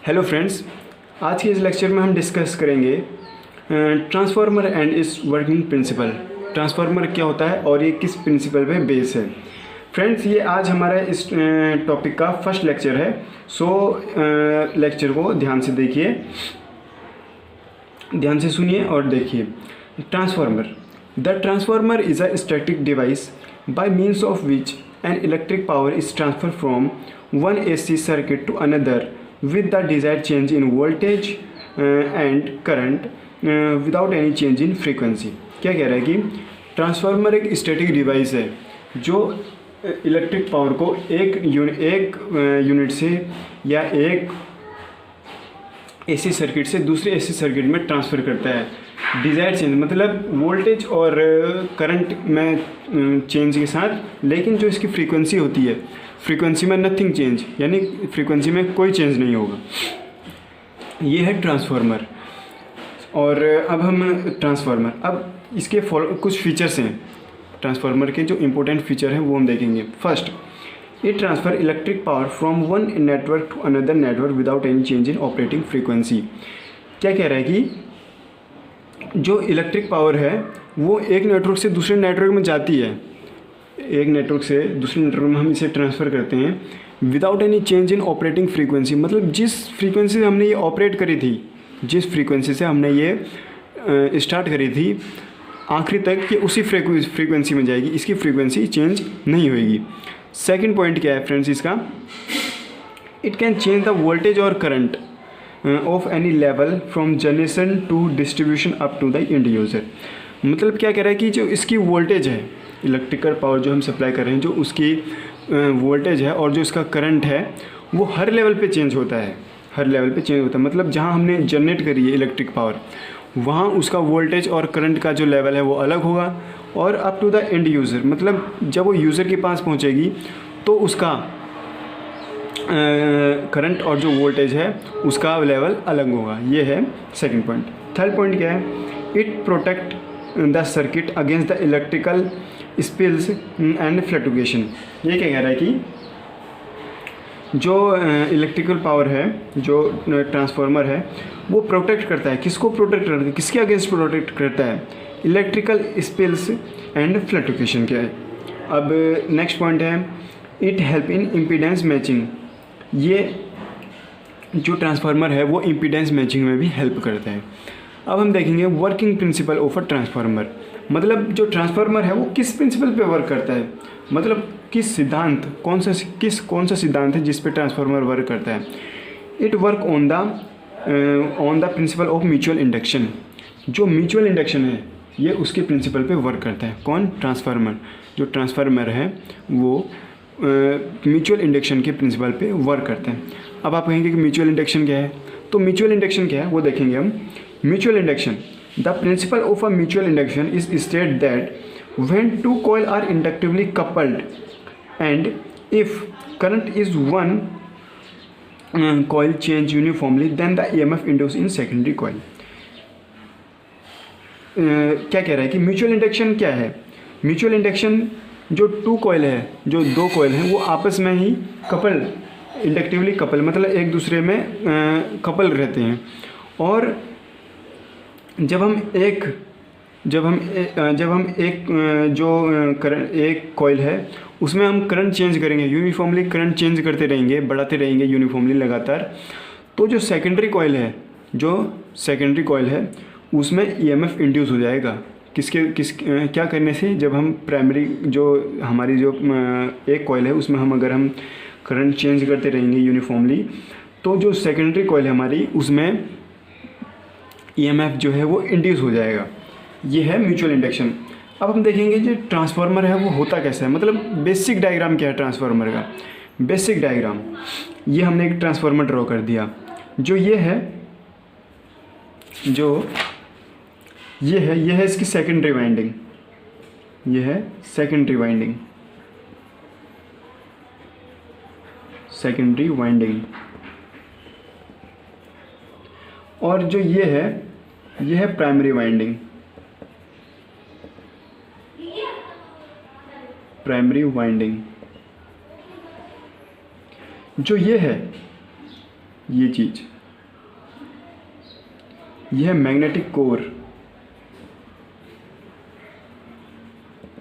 Hello friends, आज के इस लेक्चर में हम डिस्कस करेंगे transformer and it's working principle. Transformer क्या होता है और ये किस प्रिंसिपल पे बेस है। फ्रेंड्स, ये आज हमारा इस टॉपिक का फर्स्ट लेक्चर है। सो लेक्चर को ध्यान से देखिए, ध्यान से सुनिए और देखिए। Transformer, the transformer is a static device by means of which an electric power is transfer from one AC circuit to another with the desired change in voltage and current without any change in frequency। क्या कह रहा है कि transformer एक static device है जो electric power को एक यूनिट से या एक AC सर्किट से दूसरे AC सर्किट में ट्रांसफ़र करता है। डिज़ायर्ड चेंज मतलब वोल्टेज और करंट में चेंज के साथ, लेकिन जो इसकी फ्रीक्वेंसी होती है, फ्रीक्वेंसी में नथिंग चेंज, यानी फ्रीक्वेंसी में कोई चेंज नहीं होगा। ये है ट्रांसफार्मर। और अब हम ट्रांसफार्मर, अब इसके कुछ फीचर्स हैं ट्रांसफार्मर के, जो इम्पोर्टेंट फीचर हैं वो हम देखेंगे। First, it transfer electric power from one network to another network without any change in operating frequency. क्या कह रहा है कि जो इलेक्ट्रिक पावर है वो एक नेटवर्क से दूसरे नेटवर्क में जाती है, एक नेटवर्क से दूसरे नेटवर्क में हम इसे ट्रांसफ़र करते हैं without any change in operating frequency. मतलब जिस फ्रीक्वेंसी से हमने ये ऑपरेट करी थी, जिस फ्रीक्वेंसी से हमने ये स्टार्ट करी थी, आखिरी तक ये उसी फ्रीक्वेंसी में जाएगी, इसकी फ्रीक्वेंसी चेंज नहीं होगी। सेकंड पॉइंट क्या है फ्रेंड्स इसका, it can change the voltage और current of any level from generation to distribution up to the end user. मतलब क्या कह रहा है कि जो इसकी वोल्टेज है, इलेक्ट्रिकल पावर जो हम सप्लाई कर रहे हैं, जो उसकी वोल्टेज है और जो इसका करंट है वो हर लेवल पे चेंज होता है, हर लेवल पे चेंज होता है। मतलब जहाँ हमने जनरेट करी है इलेक्ट्रिक पावर, वहाँ उसका वोल्टेज और करंट का जो लेवल है वो अलग होगा। और up to the end user, मतलब जब वो यूज़र के पास पहुँचेगी तो उसका करंट और जो वोल्टेज है उसका लेवल अलग होगा। ये है सेकंड पॉइंट। थर्ड पॉइंट क्या है, it protect the circuit against the electrical spills and fluctuation. ये क्या कह रहा है कि जो इलेक्ट्रिकल पावर है, जो ट्रांसफार्मर है, वो प्रोटेक्ट करता है। किसको प्रोटेक्ट करता है, किसके अगेंस्ट प्रोटेक्ट करता है, इलेक्ट्रिकल स्पिल्स एंड फ्लक्चुएशन क्या है। अब नेक्स्ट पॉइंट है, it help in impedance matching. ये जो ट्रांसफार्मर है वो इम्पीडेंस मैचिंग में भी हेल्प करता है। अब हम देखेंगे working principle of a transformer. मतलब जो ट्रांसफार्मर है वो किस प्रिंसिपल पे वर्क करता है, मतलब किस सिद्धांत, कौन सा सिद्धांत है जिस पे ट्रांसफार्मर वर्क करता है। It work on the principle of mutual induction. जो म्यूचुअल इंडक्शन है ये उसके प्रिंसिपल पे वर्क करता है। कौन, ट्रांसफार्मर। जो ट्रांसफार्मर है वो म्यूचुअल इंडक्शन के प्रिंसिपल पे वर्क करते हैं। अब आप कहेंगे कि म्यूचुअल इंडक्शन क्या है, तो म्यूचुअल इंडक्शन क्या है वो देखेंगे हम। Mutual induction, the principle of a mutual induction is state that when two coil are inductively coupled and if current is one coil change uniformly then the EMF induce in secondary coil. क्या कह रहा है कि mutual induction क्या है। Mutual induction, जो two coil है, जो दो कॉइल हैं, वो आपस में ही कपल, इंडक्टिवली कपल, मतलब एक दूसरे में कपल रहते हैं। और जब हम एक जो करंट, एक कॉइल है उसमें हम करंट चेंज करेंगे, यूनिफॉर्मली करंट चेंज करते रहेंगे, बढ़ाते रहेंगे यूनिफॉर्मली लगातार, तो जो सेकेंडरी कॉइल है उसमें EMF इंड्यूस हो जाएगा। क्या करने से, जब हम प्राइमरी जो हमारी जो एक कॉइल है उसमें अगर हम करंट चेंज करते रहेंगे यूनिफॉर्मली, तो जो सेकेंडरी कॉइल है हमारी उसमें EMF जो है वो इंड्यूस हो जाएगा। ये है म्यूचुअल इंडक्शन। अब हम देखेंगे जो ट्रांसफार्मर है वो होता कैसा है, मतलब बेसिक डायग्राम क्या है ट्रांसफार्मर का। बेसिक डायग्राम, ये हमने एक ट्रांसफार्मर ड्रॉ कर दिया। जो ये है इसकी सेकेंडरी वाइंडिंग। ये है सेकेंडरी वाइंडिंग। और जो ये है प्राइमरी वाइंडिंग। जो ये है ये चीज़, यह है मैग्नेटिक कोर।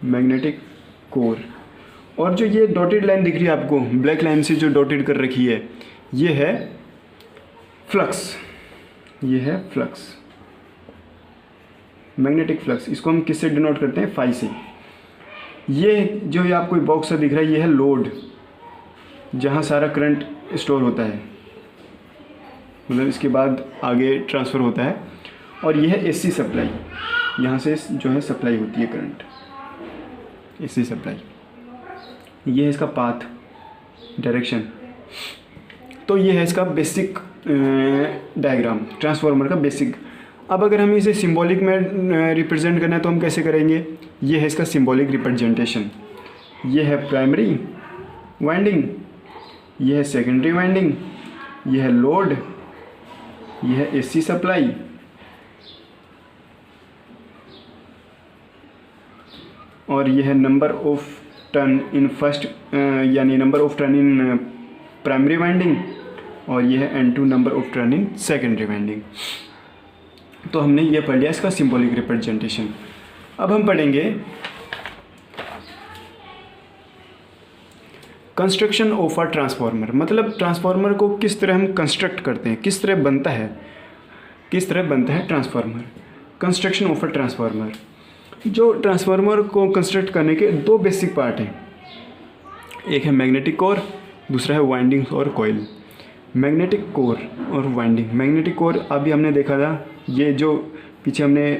Magnetic core. और जो ये डॉटेड लाइन दिख रही है आपको, ब्लैक लाइन से जो डॉटेड कर रखी है, ये है फ्लक्स। ये है फ्लक्स, मैग्नेटिक फ्लक्स। इसको हम किससे डिनोट करते हैं? फाई से। ये जो ये आपको बॉक्स सा दिख रहा है, ये है लोड, जहाँ सारा करंट स्टोर होता है, मतलब इसके बाद आगे ट्रांसफ़र होता है। और ये है एसी सप्लाई, यहाँ से जो है सप्लाई होती है करंट, एसी सप्लाई। ये है इसका पाथ, डायरेक्शन। तो ये है इसका बेसिक डायग्राम, ट्रांसफार्मर का बेसिक। अब अगर हमें इसे सिंबॉलिक में रिप्रेजेंट करना है तो हम कैसे करेंगे? ये है इसका सिंबॉलिक रिप्रेजेंटेशन। ये है प्राइमरी वाइंडिंग, ये है सेकेंडरी वाइंडिंग, ये है लोड, ये है एसी सप्लाई, और ये है number of turn in first, यानी number of turn in primary winding, और ये है N2 number of turn in secondary winding. तो हमने ये पढ़ लिया इसका सिंबॉलिक रिप्रेजेंटेशन। अब हम पढ़ेंगे कंस्ट्रक्शन ऑफ अ ट्रांसफार्मर, मतलब ट्रांसफार्मर को किस तरह हम कंस्ट्रक्ट करते हैं, किस तरह बनता है, किस तरह बनता है transformer. Construction of a transformer. जो ट्रांसफार्मर को कंस्ट्रक्ट करने के दो बेसिक पार्ट हैं, एक है मैग्नेटिक कोर, दूसरा है वाइंडिंग्स और कॉइल। मैग्नेटिक कोर और वाइंडिंग। मैग्नेटिक कोर अभी हमने देखा था, ये जो पीछे हमने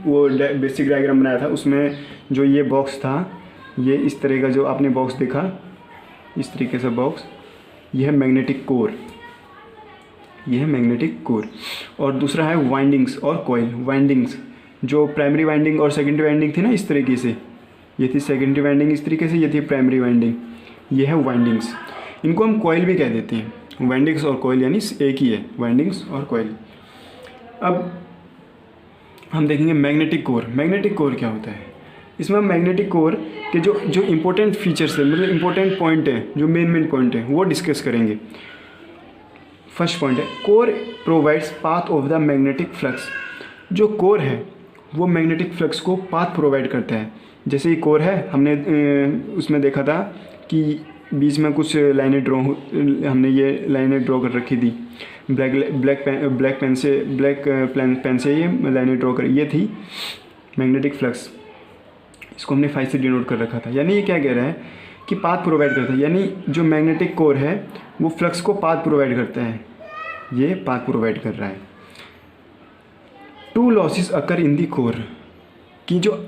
वो बेसिक डायग्राम बनाया था, उसमें जो ये बॉक्स था, ये इस तरह का जो आपने बॉक्स देखा, इस तरीके से बॉक्स, ये है मैग्नेटिक कोर, ये है मैग्नेटिक कोर। और दूसरा है वाइंडिंग्स और कॉइल। वाइंडिंग्स जो प्राइमरी वाइंडिंग और सेकेंडरी वाइंडिंग थी ना, इस तरीके से, ये थी सेकेंडरी वाइंडिंग इस तरीके से, ये थी प्राइमरी वाइंडिंग, ये है वाइंडिंग्स। इनको हम कॉइल भी कह देते हैं। वाइंडिंग्स और कॉइल यानी एक ही है, वाइंडिंग्स और कॉइल। अब हम देखेंगे मैग्नेटिक कोर। मैग्नेटिक कोर क्या होता है? इसमें हम मैग्नेटिक कोर के जो इम्पोर्टेंट फीचर्स है, मतलब इम्पोर्टेंट पॉइंट है, जो मेन पॉइंट है, वो डिस्कस करेंगे। फर्स्ट पॉइंट है core provides path of the magnetic flux. जो कोर है वो मैग्नेटिक फ्लक्स को पाथ प्रोवाइड करता है। जैसे ये कोर है, हमने उसमें देखा था कि बीच में कुछ लाइनें ड्रॉ, हमने ये लाइनें ड्रॉ कर रखी थी, ब्लैक पेन से ये लाइनें ड्रॉ कर, ये थी मैग्नेटिक फ्लक्स। इसको हमने फाई से डिनोट कर रखा था। यानी ये क्या कह रहा है कि पाथ प्रोवाइड करता है, यानी जो मैग्नेटिक कोर है वो फ्लक्स को पाथ प्रोवाइड करता है, ये पाथ प्रोवाइड कर रहा है। Two losses occur in the core, की जो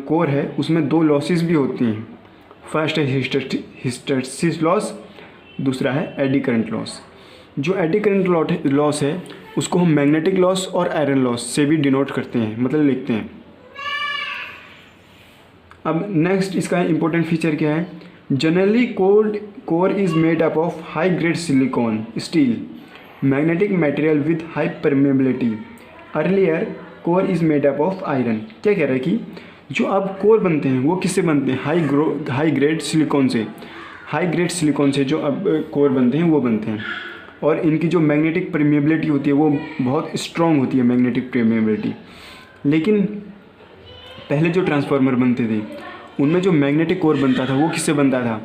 कोर है उसमें दो लॉसेस भी होती हैं। फर्स्ट है हिस्टैरिसीस लॉस, दूसरा है एडी करंट लॉस। जो एडी करंट लॉस है उसको हम मैग्नेटिक लॉस और आयरन लॉस से भी डिनोट करते हैं, मतलब लिखते हैं। अब नेक्स्ट इसका इम्पोर्टेंट फीचर क्या है? Generally core is made up of high grade silicone steel magnetic material with high permeability. Earlier core is made up of iron. क्या कह रहा है कि जो अब कोर बनते हैं वो किससे बनते हैं? हाई ग्रेड सिलिकॉन से। हाई ग्रेड सिलिकॉन से जो अब कोर बनते हैं वो बनते हैं, और इनकी जो मैग्नेटिक परमेबिलिटी होती है वो बहुत स्ट्रॉन्ग होती है, मैग्नेटिक परमेबिलिटी। लेकिन पहले जो ट्रांसफार्मर बनते थे उनमें जो मैग्नेटिक कोर बनता था वो किससे बनता था?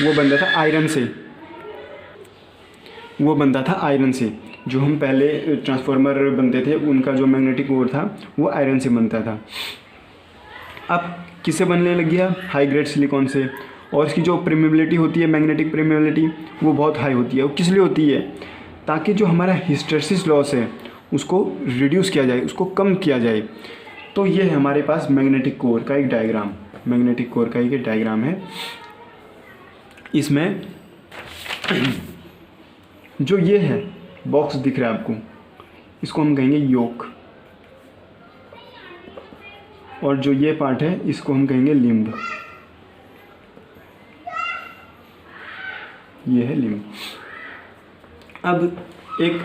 वो बनता था आयरन से, वो बनता था आयरन से। जो हम पहले ट्रांसफार्मर बनते थे उनका जो मैग्नेटिक कोर था वो आयरन से बनता था। अब किससे बनने लग गया? हाई ग्रेड सिलिकॉन से। और इसकी जो परमेबिलिटी होती है, मैग्नेटिक परमेबिलिटी, वो बहुत हाई होती है। वो किस लिए होती है? ताकि जो हमारा हिस्टैरिसीस लॉस है उसको रिड्यूस किया जाए, उसको कम किया जाए। तो ये है हमारे पास मैग्नेटिक कोर का एक डायग्राम, मैग्नेटिक कोर का एक डायग्राम है। इसमें जो ये है बॉक्स दिख रहा है आपको, इसको हम कहेंगे योक, और जो ये पार्ट है इसको हम कहेंगे लिम्ब। ये है लिम्ब। अब एक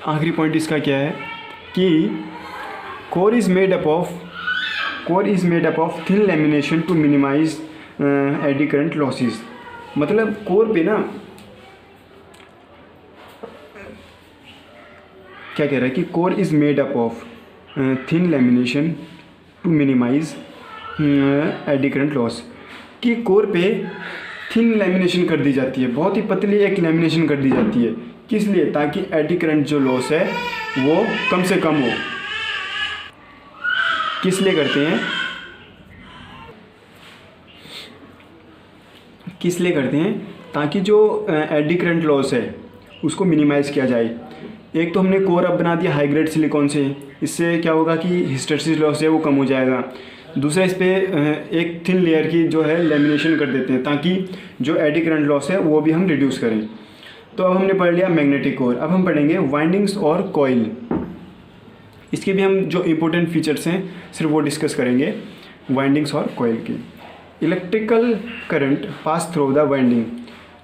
आखिरी पॉइंट इसका क्या है कि core is made up of thin lamination to minimize eddy current losses. मतलब कोर पे ना क्या कह रहा है कि core is made up of thin lamination to minimize eddy current loss, कि कोर पे थिन लेमिनेशन कर दी जाती है, बहुत ही पतली एक लेमिनेशन कर दी जाती है, किस लिए? ताकि एडी करंट जो लॉस है वो कम से कम हो। किस लिए करते हैं? किस लिए करते हैं? ताकि जो एडी करंट लॉस है उसको मिनिमाइज़ किया जाए। एक तो हमने कोर अब बना दिया हाई ग्रेड सिलिकॉन से, इससे क्या होगा कि हिस्टैरिसीस लॉस है वो कम हो जाएगा। दूसरा, इस पर एक थिन लेयर की जो है लेमिनेशन कर देते हैं ताकि जो एडी करंट लॉस है वो भी हम रिड्यूस करें। तो अब हमने पढ़ लिया मैग्नेटिक कोर। अब हम पढ़ेंगे वाइंडिंग्स और कॉइल। इसके भी हम जो इम्पोर्टेंट फीचर्स हैं सिर्फ वो डिस्कस करेंगे, वाइंडिंग्स और कॉइल की। Electrical current pass through the winding,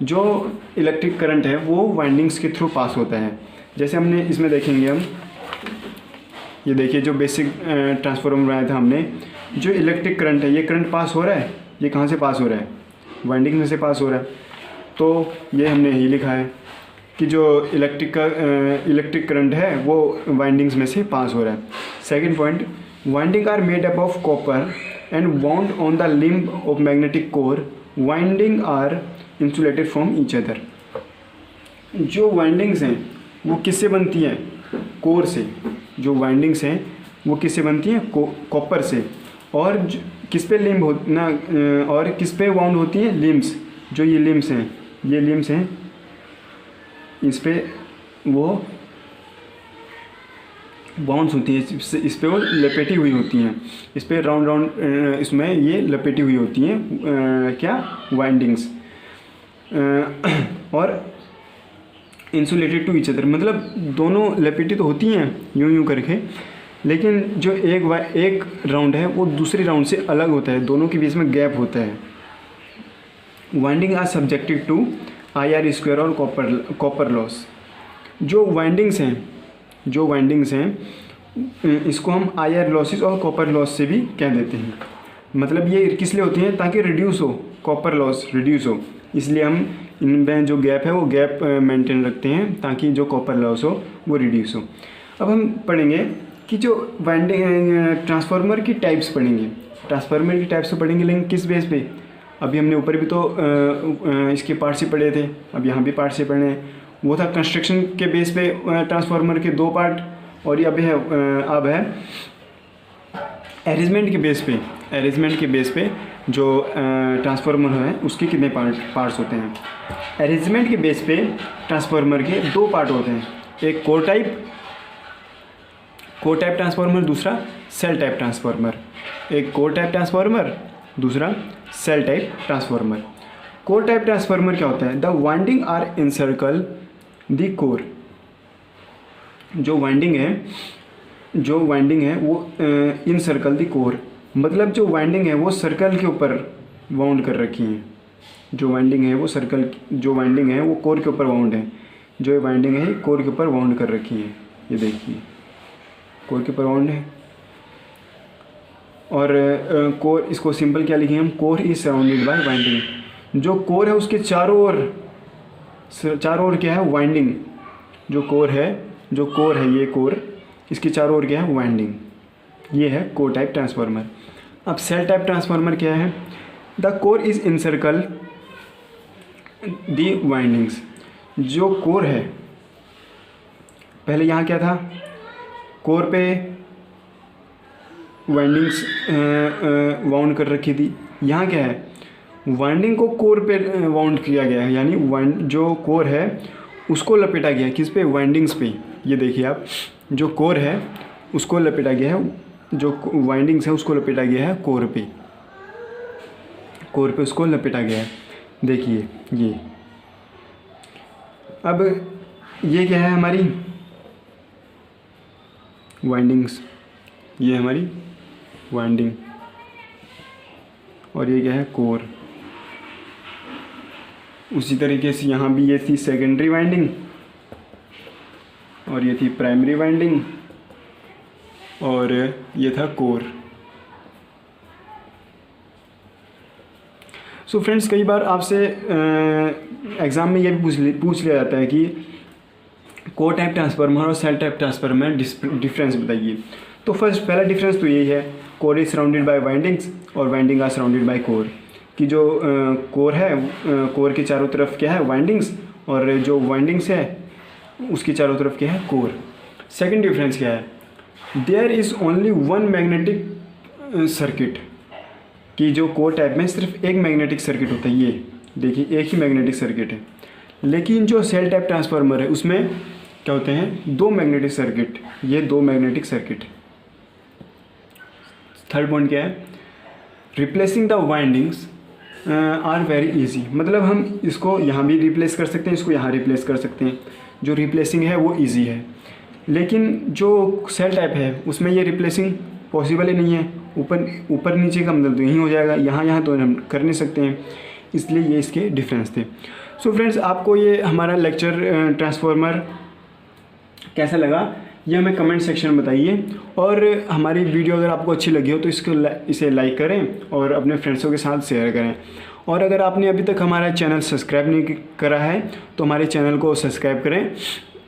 जो इलेक्ट्रिक करंट है वो वाइंडिंग्स के थ्रू पास होता है। जैसे हमने इसमें देखेंगे हम, ये देखिए जो बेसिक ट्रांसफार्मर बनाया था हमने, जो इलेक्ट्रिक करंट है ये करंट पास हो रहा है, ये कहाँ से पास हो रहा है? वाइंडिंग में से पास हो रहा है। तो ये हमने यही लिखा है कि जो इलेक्ट्रिक करंट है वो वाइंडिंग्स में से पास हो रहा है। Second point, winding are made up of copper and wound on the limb of magnetic core, winding are insulated from each other. जो वाइंडिंग्स हैं वो किससे बनती हैं? कोर से। जो वाइंडिंग्स हैं वो किससे बनती हैं? कॉपर से। और किस पे लिम्ब और किस पे वाउंड होती हैं? लिम्ब्स। जो ये लिम्ब्स हैं, ये लिम्ब्स हैं, इस पे वो बाउंस होती है, इस पे वो लपेटी हुई होती हैं, इस पे राउंड राउंड इसमें ये लपेटी हुई होती हैं क्या? वाइंडिंग्स। और इंसुलेटेड टू ईच अदर, मतलब दोनों लपेटी तो होती हैं यूं यूं करके, लेकिन जो एक राउंड है वो दूसरे राउंड से अलग होता है, दोनों के बीच में गैप होता है। Winding are subjected to IR square और कॉपर लॉस। जो वाइंडिंग्स हैं इसको हम IR लॉसेस और कॉपर लॉस से भी कह देते हैं। मतलब ये किस लिए होती हैं? ताकि रिड्यूस हो, कॉपर लॉस रिड्यूस हो, इसलिए हम इनमें जो गैप है वो गैप मेंटेन रखते हैं ताकि जो कॉपर लॉस हो वो रिड्यूस हो। अब हम पढ़ेंगे कि जो वाइंडिंग ट्रांसफार्मर की टाइप्स पढ़ेंगे। ट्रांसफार्मर की टाइप्स तो पढ़ेंगे, लेकिन किस बेस पे? अभी हमने ऊपर भी तो इसके पार्ट्स ही पढ़े थे, अब यहाँ भी पार्ट्स ही पढ़े हैं। वो था कंस्ट्रक्शन के बेस पे ट्रांसफार्मर के 2 पार्ट, और ये अब है अरेंजमेंट के बेस पे। अरेंजमेंट के बेस पे जो ट्रांसफार्मर है उसके कितने पार्ट्स होते हैं? अरेंजमेंट के बेस पे ट्रांसफार्मर के 2 पार्ट होते हैं, एक कोर टाइप ट्रांसफार्मर, दूसरा सेल टाइप ट्रांसफार्मर। एक कोर टाइप ट्रांसफार्मर, दूसरा shell type transformer. Core type transformer क्या होता है? The winding are encircle the core. जो वाइंडिंग है वो इनसर्कल द कोर, मतलब जो वाइंडिंग है वो सर्कल के ऊपर वाउंड कर रखी है। जो वाइंडिंग है वो कोर के ऊपर वाउंड है। जो वाइंडिंग है कोर के ऊपर वाउंड कर रखी है, ये देखिए कोर के ऊपर वाउंड है। और कोर, इसको सिंपल क्या लिखेंगे हम? Core is surrounded bye winding. जो कोर है उसके चारों ओर क्या है? वाइंडिंग। जो कोर है ये कोर, इसके चारों ओर क्या है? वाइंडिंग। ये है कोर टाइप ट्रांसफार्मर। अब सेल टाइप ट्रांसफार्मर क्या है? The core is encircle the windings. जो कोर है, पहले यहाँ क्या था? कोर पे वाइंडिंग्स वाउंड कर रखी थी। यहाँ क्या है? वाइंडिंग को कोर पे वाउंड किया गया है, यानी जो कोर है उसको लपेटा गया है। किस पे? वाइंडिंग्स पे। ये देखिए आप, जो कोर है उसको लपेटा गया है, जो वाइंडिंग्स है उसको लपेटा गया है कोर पे उसको लपेटा गया है। देखिए ये, अब ये क्या है? हमारी वाइंडिंग्स, ये हमारी वाइंडिंग, और ये क्या है? कोर। उसी तरीके से यहाँ भी ये थी सेकेंडरी वाइंडिंग, और ये थी प्राइमरी वाइंडिंग, और ये था कोर। सो फ्रेंड्स, कई बार आपसे एग्ज़ाम में ये भी पूछ लिया जाता है कि कोर टाइप ट्रांसफार्मर और सेल टाइप ट्रांसफार्मर में डिफरेंस बताइए। तो फर्स्ट पहला डिफरेंस तो यही है, core is surrounded by windings और winding are surrounded by core. कि जो कोर है, कोर के चारों तरफ क्या है, वाइंडिंग्स, और जो वाइंडिंग्स है उसके चारों तरफ क्या है, कोर। सेकंड डिफरेंस क्या है, there is only one magnetic circuit. कि जो कोर टाइप में सिर्फ एक मैग्नेटिक सर्किट होता है, ये देखिए एक ही मैग्नेटिक सर्किट है। लेकिन जो सेल टाइप ट्रांसफार्मर है उसमें क्या होते हैं, दो मैग्नेटिक सर्किट, ये दो मैग्नेटिक सर्किट। थर्ड पॉइंट क्या है, replacing the windings are very easy. मतलब हम इसको यहाँ भी रिप्लेस कर सकते हैं, इसको यहाँ रिप्लेस कर सकते हैं, जो रिप्लेसिंग है वो इजी है। लेकिन जो सेल टाइप है उसमें ये रिप्लेसिंग पॉसिबल ही नहीं है, ऊपर नीचे का मतलब तो यही हो जाएगा, यहाँ तो हम कर नहीं सकते हैं, इसलिए ये इसके डिफरेंस थे। सो फ्रेंड्स, आपको ये हमारा लेक्चर ट्रांसफार्मर कैसा लगा ये हमें कमेंट सेक्शन में बताइए, और हमारी वीडियो अगर आपको अच्छी लगी हो तो इसे लाइक करें और अपने फ्रेंड्सों के साथ शेयर करें। और अगर आपने अभी तक हमारा चैनल सब्सक्राइब नहीं करा है तो हमारे चैनल को सब्सक्राइब करें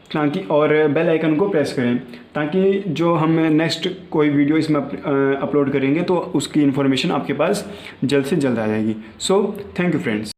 ताकि, और बेल आइकन को प्रेस करें ताकि जो हम नेक्स्ट कोई वीडियो इसमें अपलोड करेंगे तो उसकी इन्फॉर्मेशन आपके पास जल्द से जल्द आ जाएगी। So thank you friends.